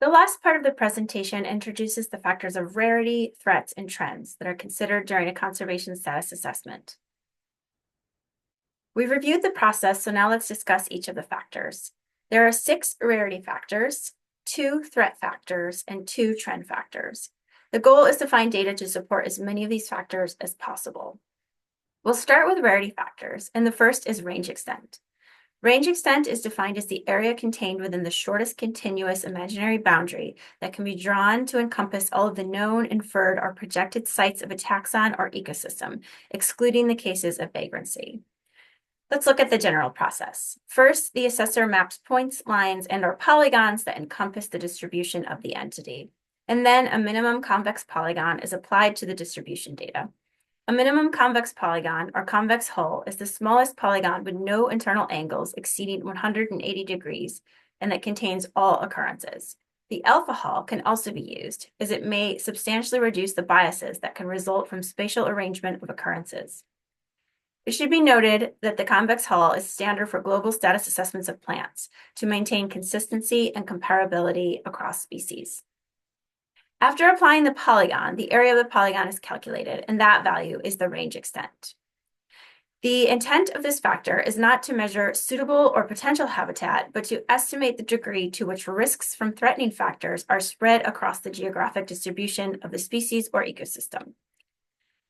The last part of the presentation introduces the factors of rarity, threats, and trends that are considered during a conservation status assessment. We've reviewed the process, so now let's discuss each of the factors. There are 6 rarity factors, 2 threat factors, and 2 trend factors. The goal is to find data to support as many of these factors as possible. We'll start with rarity factors, and the first is range extent. Range extent is defined as the area contained within the shortest continuous imaginary boundary that can be drawn to encompass all of the known, inferred, or projected sites of a taxon or ecosystem, excluding the cases of vagrancy. Let's look at the general process. First, the assessor maps points, lines, and/or polygons that encompass the distribution of the entity. And then a minimum convex polygon is applied to the distribution data. A minimum convex polygon, or convex hull, is the smallest polygon with no internal angles exceeding 180 degrees and that contains all occurrences. The alpha hull can also be used, as it may substantially reduce the biases that can result from spatial arrangement of occurrences. It should be noted that the convex hull is standard for global status assessments of plants to maintain consistency and comparability across species. After applying the polygon, the area of the polygon is calculated, and that value is the range extent. The intent of this factor is not to measure suitable or potential habitat, but to estimate the degree to which risks from threatening factors are spread across the geographic distribution of the species or ecosystem.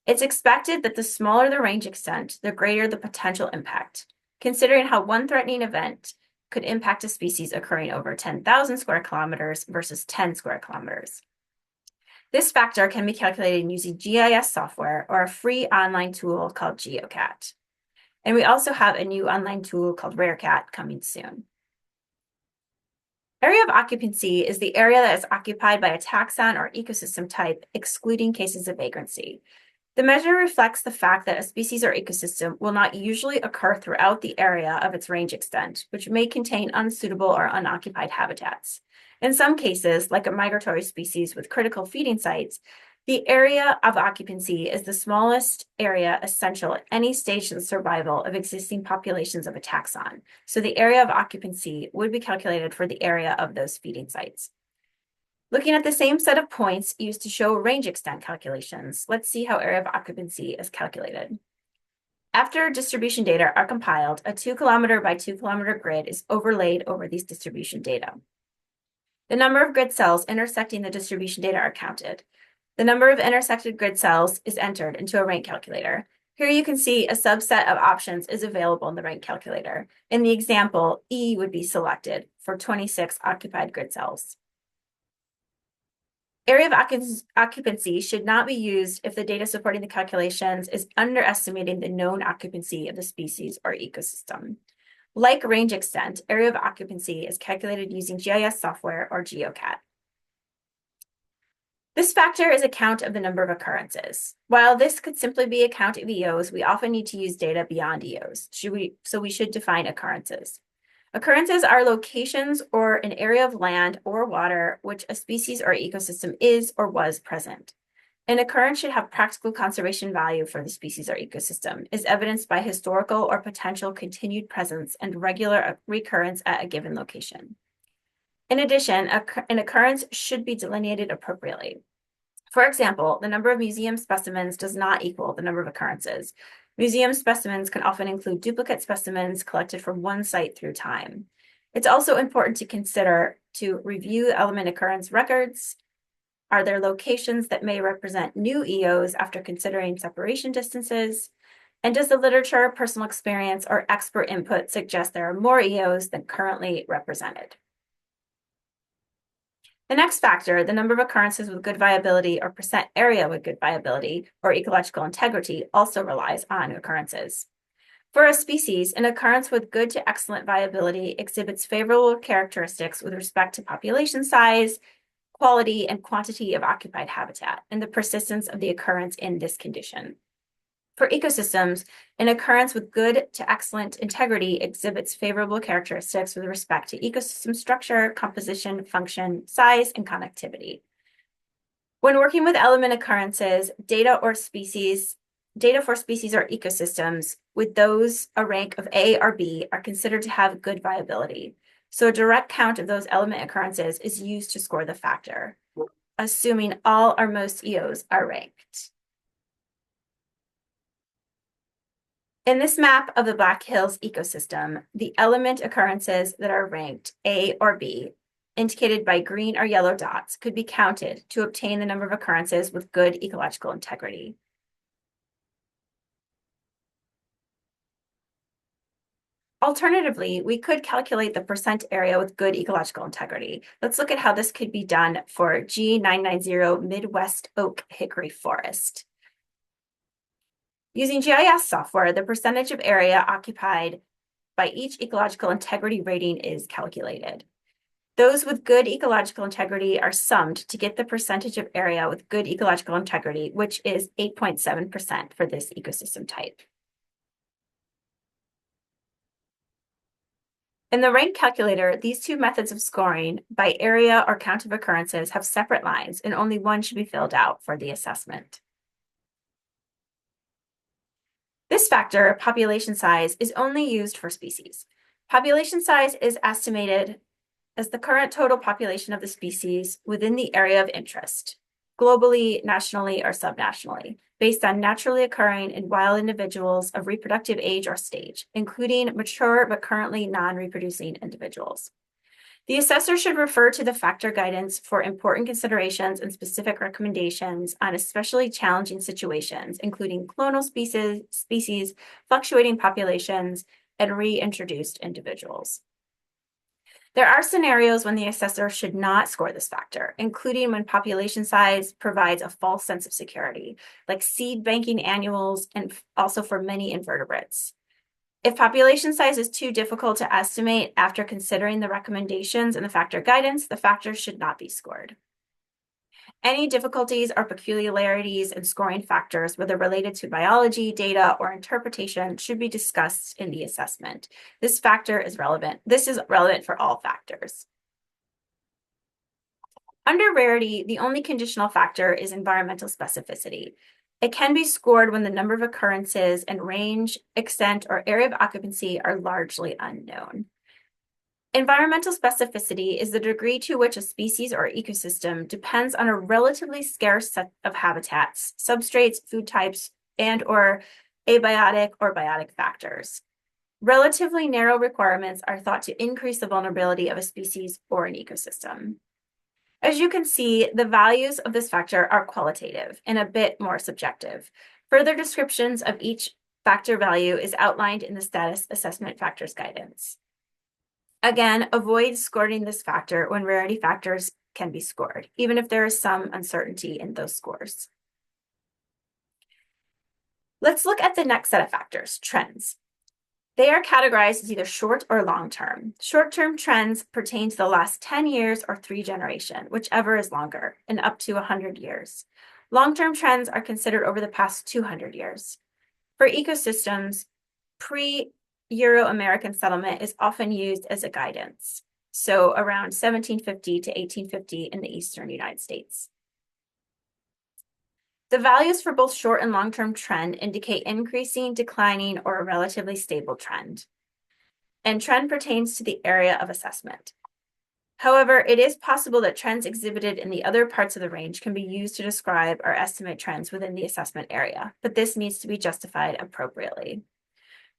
It's expected that the smaller the range extent, the greater the potential impact, considering how one threatening event could impact a species occurring over 10,000 square kilometers versus 10 square kilometers. This factor can be calculated using GIS software or a free online tool called GeoCat. And we also have a new online tool called RareCat coming soon. Area of occupancy is the area that is occupied by a taxon or ecosystem type, excluding cases of vagrancy. The measure reflects the fact that a species or ecosystem will not usually occur throughout the area of its range extent, which may contain unsuitable or unoccupied habitats. In some cases, like a migratory species with critical feeding sites, the area of occupancy is the smallest area essential at any stage in the survival of existing populations of a taxon. So the area of occupancy would be calculated for the area of those feeding sites. Looking at the same set of points used to show range extent calculations, let's see how area of occupancy is calculated. After distribution data are compiled, a 2 kilometer by 2 kilometer grid is overlaid over these distribution data. The number of grid cells intersecting the distribution data are counted. The number of intersected grid cells is entered into a rank calculator. Here you can see a subset of options is available in the rank calculator. In the example, E would be selected for 26 occupied grid cells. Area of occupancy should not be used if the data supporting the calculations is underestimating the known occupancy of the species or ecosystem. Like range extent, area of occupancy is calculated using GIS software or GeoCat. This factor is a count of the number of occurrences. While this could simply be a count of EOs, we often need to use data beyond EOs, so we should define occurrences. Occurrences are locations or an area of land or water which a species or ecosystem is or was present. An occurrence should have practical conservation value for the species or ecosystem, is evidenced by historical or potential continued presence and regular recurrence at a given location. In addition, an occurrence should be delineated appropriately. For example, the number of museum specimens does not equal the number of occurrences. Museum specimens can often include duplicate specimens collected from one site through time. It's also important to consider to review element occurrence records. Are there locations that may represent new EOs after considering separation distances? And does the literature, personal experience, or expert input suggest there are more EOs than currently represented? The next factor, the number of occurrences with good viability or percent area with good viability or ecological integrity, also relies on occurrences. For a species, an occurrence with good to excellent viability exhibits favorable characteristics with respect to population size, quality, and quantity of occupied habitat, and the persistence of the occurrence in this condition. For ecosystems, an occurrence with good to excellent integrity exhibits favorable characteristics with respect to ecosystem structure, composition, function, size, and connectivity. When working with element occurrences, data for species or ecosystems with those a rank of A or B are considered to have good viability. So a direct count of those element occurrences is used to score the factor, assuming all or most EOs are ranked. In this map of the Black Hills ecosystem, the element occurrences that are ranked A or B, indicated by green or yellow dots, could be counted to obtain the number of occurrences with good ecological integrity. Alternatively, we could calculate the percent area with good ecological integrity. Let's look at how this could be done for G990 Midwest Oak Hickory Forest. Using GIS software, the percentage of area occupied by each ecological integrity rating is calculated. Those with good ecological integrity are summed to get the percentage of area with good ecological integrity, which is 8.7% for this ecosystem type. In the rank calculator, these two methods of scoring by area or count of occurrences have separate lines, and only one should be filled out for the assessment. This factor, population size, is only used for species. Population size is estimated as the current total population of the species within the area of interest, globally, nationally, or subnationally, based on naturally occurring in wild individuals of reproductive age or stage, including mature but currently non-reproducing individuals. The assessor should refer to the factor guidance for important considerations and specific recommendations on especially challenging situations, including clonal species, fluctuating populations, and reintroduced individuals. There are scenarios when the assessor should not score this factor, including when population size provides a false sense of security, like seed banking annuals and also for many invertebrates. If population size is too difficult to estimate after considering the recommendations and the factor guidance, the factor should not be scored. Any difficulties or peculiarities in scoring factors, whether related to biology, data, or interpretation, should be discussed in the assessment. This factor is relevant. This is relevant for all factors. Under rarity, the only conditional factor is environmental specificity. It can be scored when the number of occurrences and range, extent, or area of occupancy are largely unknown. Environmental specificity is the degree to which a species or ecosystem depends on a relatively scarce set of habitats, substrates, food types, and/or abiotic or biotic factors. Relatively narrow requirements are thought to increase the vulnerability of a species or an ecosystem. As you can see, the values of this factor are qualitative and a bit more subjective. Further descriptions of each factor value is outlined in the status assessment factors guidance. Again, avoid scoring this factor when rarity factors can be scored, even if there is some uncertainty in those scores. Let's look at the next set of factors, trends. They are categorized as either short or long-term. Short-term trends pertain to the last 10 years or 3 generations, whichever is longer, and up to 100 years. Long-term trends are considered over the past 200 years. For ecosystems, pre-Euro-American settlement is often used as a guidance, so around 1750 to 1850 in the eastern United States. The values for both short and long-term trend indicate increasing, declining, or a relatively stable trend. And trend pertains to the area of assessment. However, it is possible that trends exhibited in the other parts of the range can be used to describe or estimate trends within the assessment area, but this needs to be justified appropriately.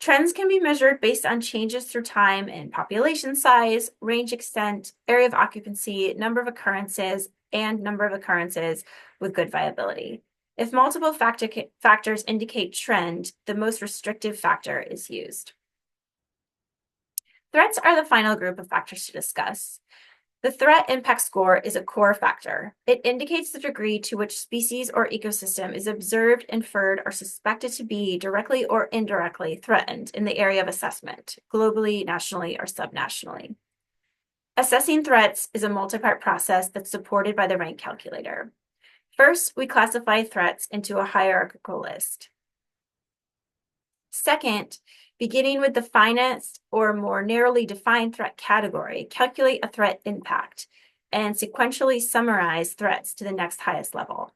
Trends can be measured based on changes through time in population size, range extent, area of occupancy, number of occurrences, and number of occurrences with good viability. If multiple factors indicate trend, the most restrictive factor is used. Threats are the final group of factors to discuss. The threat impact score is a core factor. It indicates the degree to which species or ecosystem is observed, inferred, or suspected to be directly or indirectly threatened in the area of assessment, globally, nationally, or subnationally. Assessing threats is a multi-part process that's supported by the rank calculator. First, we classify threats into a hierarchical list. Second, beginning with the finest or more narrowly defined threat category, calculate a threat impact and sequentially summarize threats to the next highest level.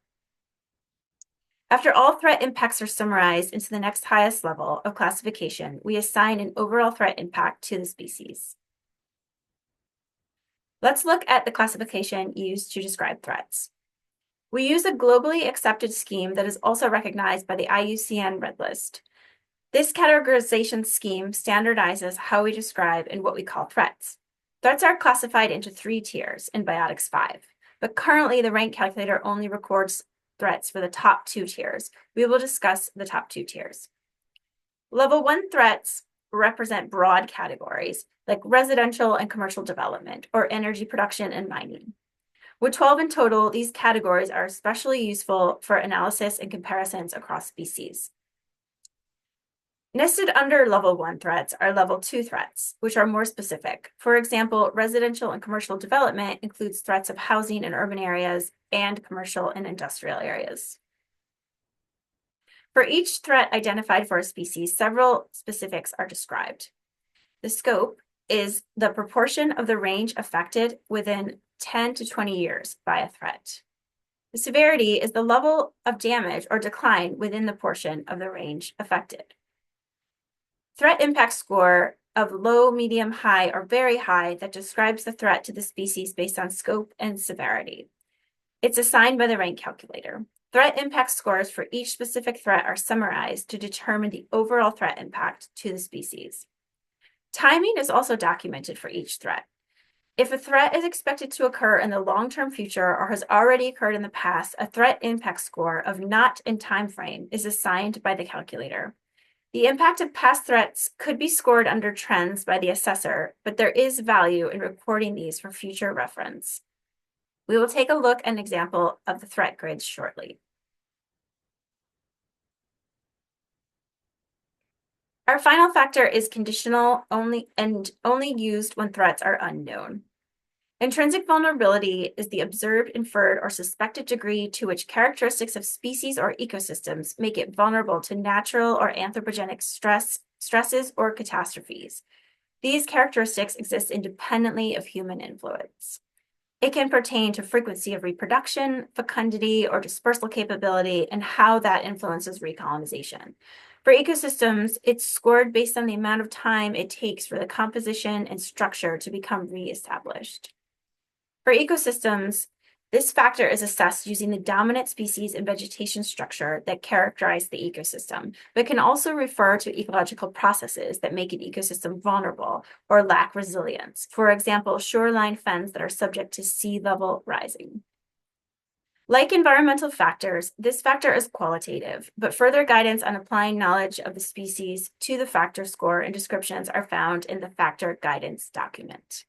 After all threat impacts are summarized into the next highest level of classification, we assign an overall threat impact to the species. Let's look at the classification used to describe threats. We use a globally accepted scheme that is also recognized by the IUCN Red List. This categorization scheme standardizes how we describe and what we call threats. Threats are classified into 3 tiers in Biotics 5, but currently the rank calculator only records threats for the top 2 tiers. We will discuss the top 2 tiers. Level 1 threats represent broad categories like residential and commercial development or energy production and mining. With 12 in total, these categories are especially useful for analysis and comparisons across species. Nested under level 1 threats are level 2 threats, which are more specific. For example, residential and commercial development includes threats of housing in urban areas and commercial and industrial areas. For each threat identified for a species, several specifics are described. The scope is the proportion of the range affected within 10 to 20 years by a threat. The severity is the level of damage or decline within the portion of the range affected. Threat impact score of low, medium, high, or very high that describes the threat to the species based on scope and severity. It's assigned by the rank calculator. Threat impact scores for each specific threat are summarized to determine the overall threat impact to the species. Timing is also documented for each threat. If a threat is expected to occur in the long-term future or has already occurred in the past, a threat impact score of not in time frame is assigned by the calculator. The impact of past threats could be scored under trends by the assessor, but there is value in recording these for future reference. We will take a look at an example of the threat grids shortly. Our final factor is conditional only used when threats are unknown. Intrinsic vulnerability is the observed, inferred, or suspected degree to which characteristics of species or ecosystems make it vulnerable to natural or anthropogenic stresses or catastrophes. These characteristics exist independently of human influence. It can pertain to frequency of reproduction, fecundity, or dispersal capability, and how that influences recolonization. For ecosystems, it's scored based on the amount of time it takes for the composition and structure to become reestablished. For ecosystems, this factor is assessed using the dominant species and vegetation structure that characterize the ecosystem, but can also refer to ecological processes that make an ecosystem vulnerable or lack resilience. For example, shoreline fens that are subject to sea level rising. Like environmental factors, this factor is qualitative, but further guidance on applying knowledge of the species to the factor score and descriptions are found in the factor guidance document.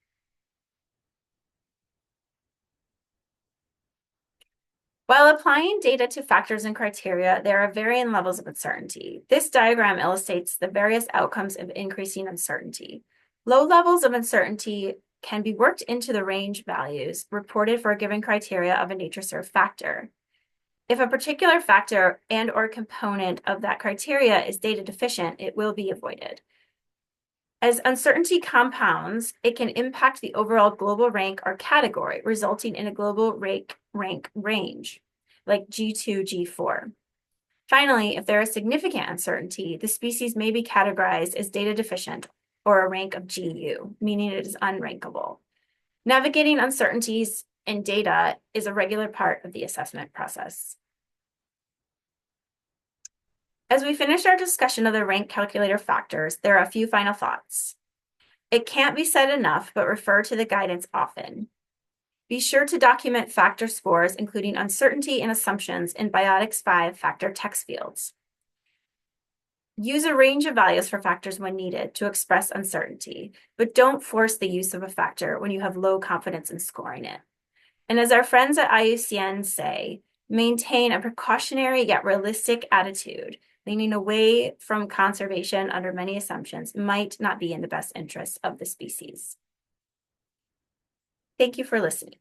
While applying data to factors and criteria, there are varying levels of uncertainty. This diagram illustrates the various outcomes of increasing uncertainty. Low levels of uncertainty can be worked into the range values reported for a given criteria of a NatureServe factor. If a particular factor and/or component of that criteria is data deficient, it will be avoided. As uncertainty compounds, it can impact the overall global rank or category, resulting in a global rank range, like G2, G4. Finally, if there is significant uncertainty, the species may be categorized as data deficient or a rank of GU, meaning it is unrankable. Navigating uncertainties in data is a regular part of the assessment process. As we finish our discussion of the rank calculator factors, there are a few final thoughts. It can't be said enough, but refer to the guidance often. Be sure to document factor scores, including uncertainty and assumptions, in Biotics 5 factor text fields. Use a range of values for factors when needed to express uncertainty, but don't force the use of a factor when you have low confidence in scoring it. And as our friends at IUCN say, maintain a precautionary yet realistic attitude. Leaning away from conservation under many assumptions might not be in the best interest of the species. Thank you for listening.